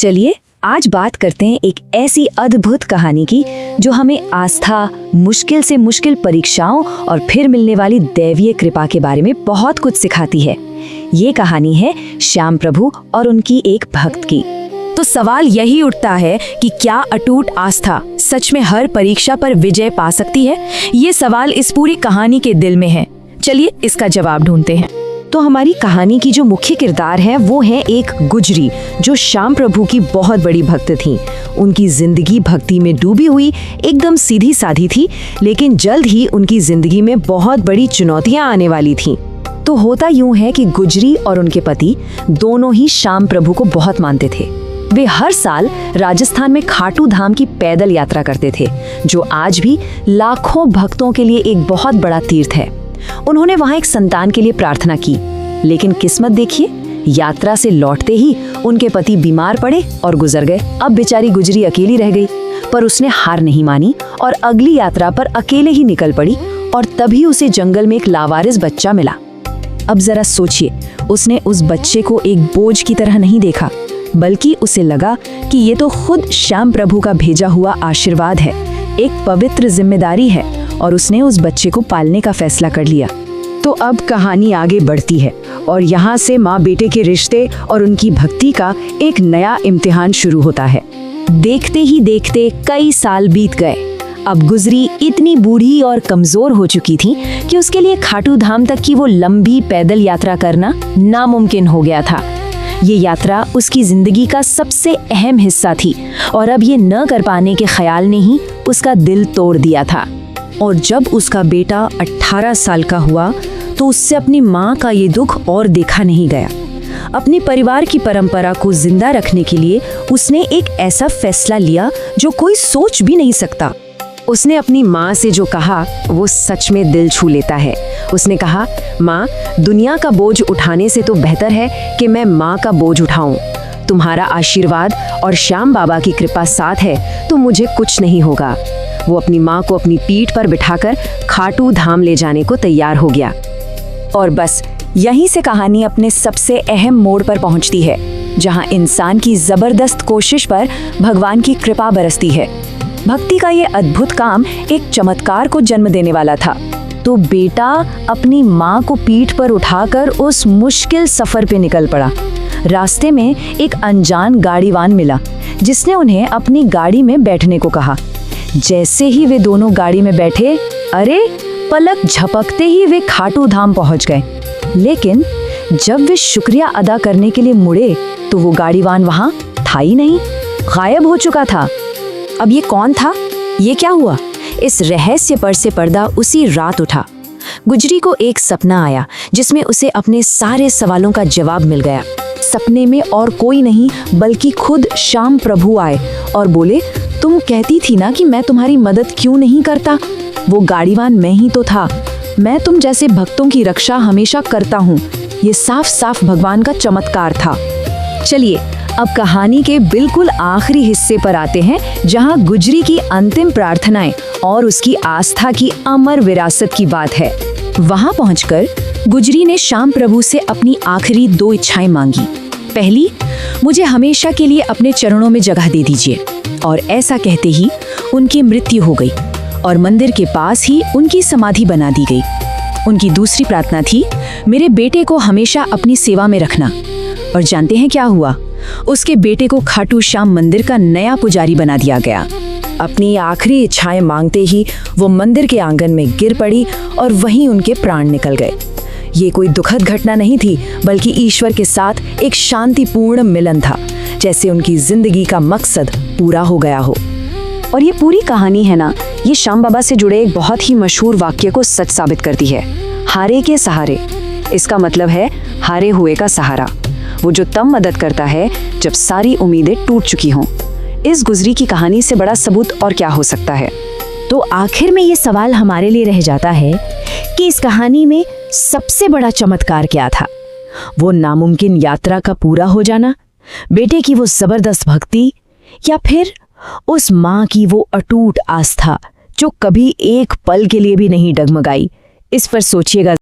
चलिए आज बात करते हैं एक ऐसी अद्भुत कहानी की जो हमें आस्था, मुश्किल से मुश्किल परीक्षाओं और फिर मिलने वाली दैवीय कृपा के बारे में बहुत कुछ सिखाती है। ये कहानी है श्याम प्रभु और उनकी एक भक्त की। तो सवाल यही उठता है कि क्या अटूट आस्था सच में हर परीक्षा पर विजय पा सकती है? ये सवाल इस पूरी कहानी के दिल में है। चलिए इसका जवाब ढूंढते हैं। तो हमारी कहानी की जो मुख्य किरदार है वो है एक गुजरी, जो श्याम प्रभु की बहुत बड़ी भक्त थी। उनकी जिंदगी भक्ति में डूबी हुई एकदम सीधी साधी थी, लेकिन जल्द ही उनकी जिंदगी में बहुत बड़ी चुनौतियां आने वाली थीं। तो होता यूं है कि गुजरी और उनके पति दोनों ही श्याम प्रभु को बहुत मानते थे। वे हर साल राजस्थान में खाटू धाम की पैदल यात्रा करते थे, जो आज भी लाखों भक्तों के लिए एक बहुत बड़ा तीर्थ है। उन्होंने वहां एक संतान के लिए प्रार्थना की, लेकिन किस्मत देखिए, यात्रा से लौटते ही उनके पति बीमार पड़े और गुजर गए। अब बेचारी गुजरी अकेली रह गई, पर उसने हार नहीं मानी और अगली यात्रा पर अकेले ही निकल पड़ी। और तभी उसे जंगल में एक लावारिस बच्चा मिला। अब जरा सोचिए, उसने उस बच्चे को एक बोझ की तरह नहीं देखा, बल्कि उसे लगा कि ये तो खुद श्याम प्रभु का भेजा हुआ आशीर्वाद है, एक पवित्र जिम्मेदारी है, और उसने उस बच्चे को पालने का फैसला कर लिया। तो अब कहानी आगे बढ़ती है और यहाँ से माँ बेटे के रिश्ते और उनकी भक्ति का एक नया इम्तिहान शुरू होता है। देखते ही देखते कई साल बीत गए। अब गुजरी इतनी बूढ़ी और कमजोर हो चुकी थी कि उसके लिए खाटू धाम तक की वो लंबी पैदल यात्रा करना नामुमकिन हो गया था। ये यात्रा उसकी जिंदगी का सबसे अहम हिस्सा थी और अब ये न कर पाने के ख्याल ने ही उसका दिल तोड़ दिया था। और जब उसका बेटा 18 साल का हुआ तो उससे अपनी माँ का ये दुख और देखा नहीं गया। अपने परिवार की परंपरा को जिंदा रखने के लिए उसने एक ऐसा फैसला लिया जो कोई सोच भी नहीं सकता। उसने अपनी माँ से जो कहा वो सच में दिल छू लेता है। उसने कहा, माँ, दुनिया का बोझ उठाने से तो बेहतर है कि मैं माँ का बोझ उठाऊं। तुम्हारा आशीर्वाद और श्याम बाबा की कृपा साथ है तो मुझे कुछ नहीं होगा। वो अपनी माँ को अपनी पीठ पर बिठाकर खाटू धाम ले जाने को तैयार हो गया। और बस यहीं से कहानी अपने सबसे अहम मोड़ पर पहुंचती है, जहां इंसान की जबरदस्त कोशिश पर भगवान की कृपा बरसती है। भक्ति का ये अद्भुत काम एक चमत्कार को जन्म देने वाला था। तो बेटा अपनी माँ को पीठ पर उठाकर उस मुश्किल सफर पे निकल पड़ा। रास्ते में एक अनजान गाड़ीवान मिला, जिसने उन्हें अपनी गाड़ी में बैठने को कहा। जैसे ही वे दोनों गाड़ी में बैठे, अरे पलक झपकते ही वे खाटू धाम पहुंच गए। लेकिन जब वे शुक्रिया अदा करने के लिए मुड़े तो वो गाड़ीवान वहां था ही नहीं, गायब हो चुका था। अब ये कौन था? ये क्या हुआ? इस रहस्य पर से पर्दा उसी रात उठा। गुजरी को एक सपना आया जिसमें उसे अपने सारे सवालों का जवाब मिल गया। सपने में और कोई नहीं बल्कि खुद श्याम प्रभु आए और बोले, तुम कहती थी ना कि मैं तुम्हारी मदद क्यों नहीं करता? वो गाड़ीवान मैं ही तो था। मैं तुम जैसे भक्तों की रक्षा हमेशा करता हूँ। ये साफ साफ भगवान का चमत्कार था। चलिए अब कहानी के बिल्कुल आखिरी हिस्से पर आते हैं, जहाँ गुजरी की अंतिम प्रार्थनाएं और उसकी आस्था की अमर विरासत की बात है। वहाँ पहुंचकर गुजरी ने श्याम प्रभु से अपनी आखिरी 2 इच्छाएं मांगी। पहली, मुझे हमेशा के लिए अपने चरणों में जगह दे दीजिए। और ऐसा कहते ही उनकी मृत्यु हो गई और मंदिर के पास ही उनकी समाधि बना दी गई। उनकी दूसरी प्रार्थना थी, मेरे बेटे को हमेशा अपनी सेवा में रखना। और जानते हैं क्या हुआ? उसके बेटे को खाटू श्याम मंदिर का नया पुजारी बना दिया गया। अपनी आखिरी इच्छाएं मांगते ही वो मंदिर के आंगन में गिर पड़ी और वहीं उनके प्राण निकल गए। ये कोई दुखद घटना नहीं थी, बल्कि ईश्वर के साथ एक शांतिपूर्ण मिलन था, जैसे उनकी जिंदगी का मकसद पूरा हो गया हो। और ये पूरी कहानी है ना, ये श्याम बाबा से जुड़े एक बहुत ही मशहूर वाक्य को सच साबित करती है, हारे के सहारे। इसका मतलब है हारे हुए का सहारा, वो जो तब मदद करता है जब सारी उम्मीदें टूट चुकी हों। इस गुजरी की कहानी से बड़ा सबूत और क्या हो सकता है? तो आखिर में ये सवाल हमारे लिए रह जाता है कि इस कहानी में सबसे बड़ा चमत्कार क्या था? वो नामुमकिन यात्रा का पूरा हो जाना, बेटे की वो जबरदस्त भक्ति, या फिर उस माँ की वो अटूट आस्था जो कभी एक पल के लिए भी नहीं डगमगाई? इस पर सोचिएगा।